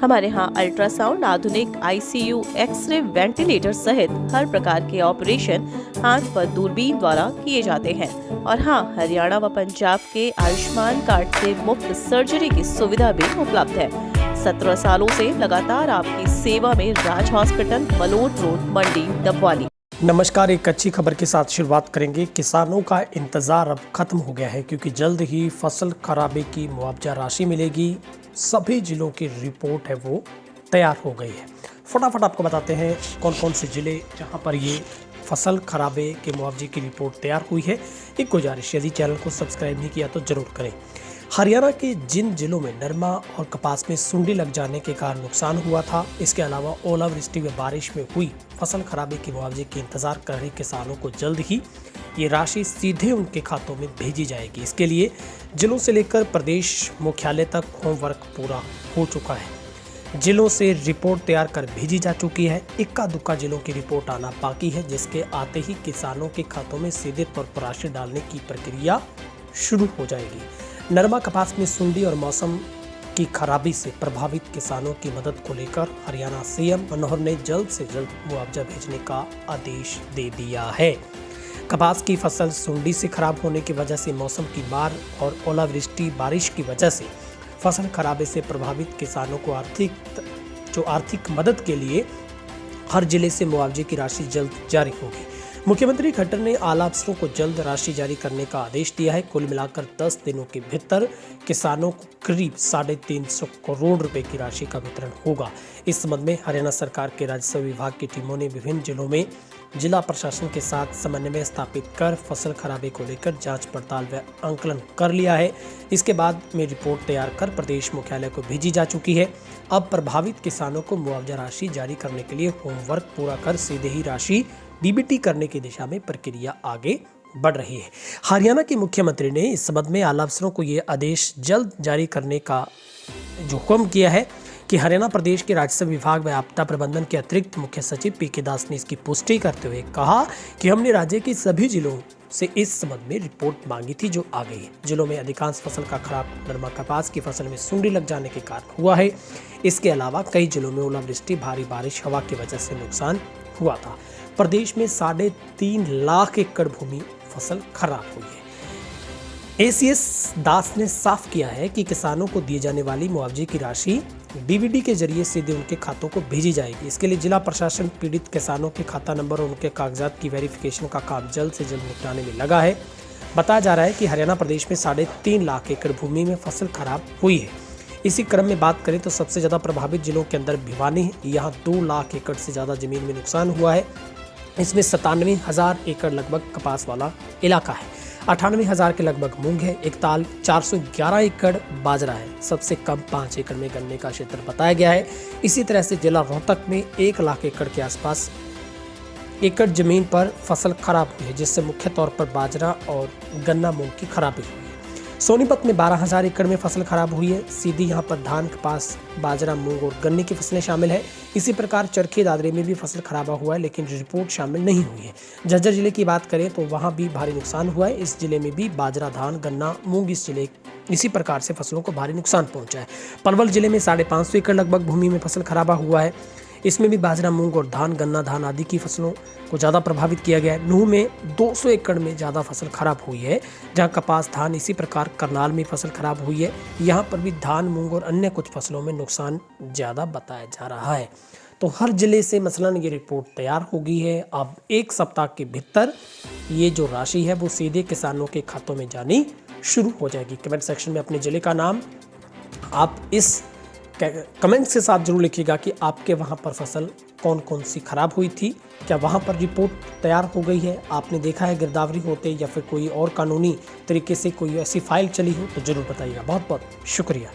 हमारे यहाँ अल्ट्रासाउंड, आधुनिक आईसीयू, एक्सरे, वेंटिलेटर सहित हर प्रकार के ऑपरेशन हाथ पर दूरबीन द्वारा किए जाते हैं। और हाँ, हरियाणा व पंजाब के आयुष्मान कार्ड से मुफ्त सर्जरी की सुविधा भी उपलब्ध है। 17 सालों से लगातार आपकी सेवा में राज हॉस्पिटल, मलोट रोड, मंडी, डबवाली। नमस्कार, एक अच्छी खबर के साथ शुरुआत करेंगे। किसानों का इंतज़ार अब खत्म हो गया है क्योंकि जल्द ही फसल खराबे की मुआवजा राशि मिलेगी। सभी जिलों की रिपोर्ट है वो तैयार हो गई है। फटाफट आपको बताते हैं कौन कौन से जिले जहां पर ये फसल खराबे के मुआवजे की रिपोर्ट तैयार हुई है। एक गुजारिश, यदि चैनल को सब्सक्राइब नहीं किया तो ज़रूर करें। हरियाणा के जिन जिलों में नरमा और कपास में सुंडी लग जाने के कारण नुकसान हुआ था, इसके अलावा ओलावृष्टि व बारिश में हुई फसल खराबे के मुआवजे के इंतजार कर रहे किसानों को जल्द ही ये राशि सीधे उनके खातों में भेजी जाएगी। इसके लिए जिलों से लेकर प्रदेश मुख्यालय तक होमवर्क पूरा हो चुका है। जिलों से रिपोर्ट तैयार कर भेजी जा चुकी है। इक्का दुक्का जिलों की रिपोर्ट आना बाकी है, जिसके आते ही किसानों के खातों में सीधे तौर पर राशि डालने की प्रक्रिया शुरू हो जाएगी। नरमा कपास में सुंडी और मौसम की खराबी से प्रभावित किसानों की मदद को लेकर हरियाणा सीएम मनोहर ने जल्द से जल्द मुआवजा भेजने का आदेश दे दिया है। कपास की फसल सुंडी से खराब होने की वजह से, मौसम की मार और ओलावृष्टि बारिश की वजह से फसल खराबे से प्रभावित किसानों को आर्थिक मदद के लिए हर जिले से मुआवजे की राशि जल्द जारी होगी। मुख्यमंत्री खट्टर ने आला अफसरों को जल्द राशि जारी करने का आदेश दिया है। कुल मिलाकर 10 दिनों के भीतर किसानों को करीब 350 करोड़ रुपए की राशि का वितरण होगा। इस संबंध में हरियाणा सरकार के राजस्व विभाग की टीमों ने विभिन्न जिलों में जिला प्रशासन के साथ समन्वय स्थापित कर फसल खराबे को लेकर जांच पड़ताल व आंकलन कर लिया है। इसके बाद में रिपोर्ट तैयार कर प्रदेश मुख्यालय को भेजी जा चुकी है। अब प्रभावित किसानों को मुआवजा राशि जारी करने के लिए होमवर्क पूरा कर सीधे ही राशि डीबीटी करने की दिशा में प्रक्रिया आगे बढ़ रही है। हरियाणा के मुख्यमंत्री ने इस संबंध में आला अफसरों को ये आदेश जल्द जारी करने का जो हुक्म किया है कि हरियाणा प्रदेश के राजस्व विभाग व आपदा प्रबंधन के अतिरिक्त मुख्य सचिव पीके दास ने इसकी पुष्टि करते हुए कहा कि हमने राज्य के सभी जिलों से इस संबंध में रिपोर्ट मांगी थी, जो आ गई है। जिलों में अधिकांश फसल का खराब नरमा कपास की फसल में सुंडी लग जाने के कारण हुआ है। इसके अलावा कई जिलों में ओलावृष्टि, भारी बारिश, हवा की वजह से नुकसान हुआ था। प्रदेश में 3.5 लाख एकड़ भूमि फसल खराब हुई है। एसीएस दास ने साफ किया है कि किसानों को दिए जाने वाली मुआवजे की राशि डीबीटी के जरिए सीधे उनके खातों को भेजी जाएगी। इसके लिए जिला प्रशासन पीड़ित किसानों के खाता नंबर और उनके कागजात की वेरिफिकेशन का काम जल्द से जल्द निपटाने में लगा है। बताया जा रहा है कि हरियाणा प्रदेश में 3.5 लाख एकड़ भूमि में फसल खराब हुई है। इसी क्रम में बात करें तो सबसे ज़्यादा प्रभावित जिलों के अंदर भिवानी है। यहाँ 2 लाख एकड़ से ज़्यादा जमीन में नुकसान हुआ है। इसमें 97,000 एकड़ लगभग कपास वाला इलाका है। 98,000 के लगभग मूंग है। एकताल 411 एकड़ बाजरा है। सबसे कम 5 एकड़ में गन्ने का क्षेत्र बताया गया है। इसी तरह से जिला रोहतक में 1 लाख एकड़ के आसपास एकड़ जमीन पर फसल खराब हुई है, जिससे मुख्य तौर पर बाजरा और गन्ना मूंग की खराबी हुई है। सोनीपत में 12,000 एकड़ में फसल खराब हुई है। सीधी यहाँ पर धान, कपास, बाजरा, मूंग और गन्ने की फसलें शामिल है। इसी प्रकार चरखी दादरे में भी फसल खराबा हुआ है, लेकिन रिपोर्ट शामिल नहीं हुई है। झज्जर जिले की बात करें तो वहाँ भी भारी नुकसान हुआ है। इस जिले में भी बाजरा, धान, गन्ना, मूंग इसी प्रकार से फसलों को भारी नुकसान पहुंचा है। पलवल जिले में 550 एकड़ लगभग भूमि में फसल खराबा हुआ है। इसमें भी बाजरा, मूंग और धान, गन्ना, धान आदि की फसलों को ज़्यादा प्रभावित किया गया है। नूह में 200 एकड़ में ज़्यादा फसल खराब हुई है, जहां कपास, धान, इसी प्रकार करनाल में फसल खराब हुई है। यहाँ पर भी धान, मूंग और अन्य कुछ फसलों में नुकसान ज़्यादा बताया जा रहा है। तो हर जिले से मसलन ये रिपोर्ट तैयार हो गई है। अब 1 सप्ताह के भीतर ये जो राशि है वो सीधे किसानों के खातों में जानी शुरू हो जाएगी। कमेंट सेक्शन में अपने जिले का नाम आप इस कमेंट्स के साथ जरूर लिखिएगा कि आपके वहाँ पर फसल कौन कौन सी खराब हुई थी। क्या वहाँ पर रिपोर्ट तैयार हो गई है, आपने देखा है गिरदावरी होते, या फिर कोई और कानूनी तरीके से कोई ऐसी फाइल चली हो, तो जरूर बताइएगा। बहुत बहुत शुक्रिया।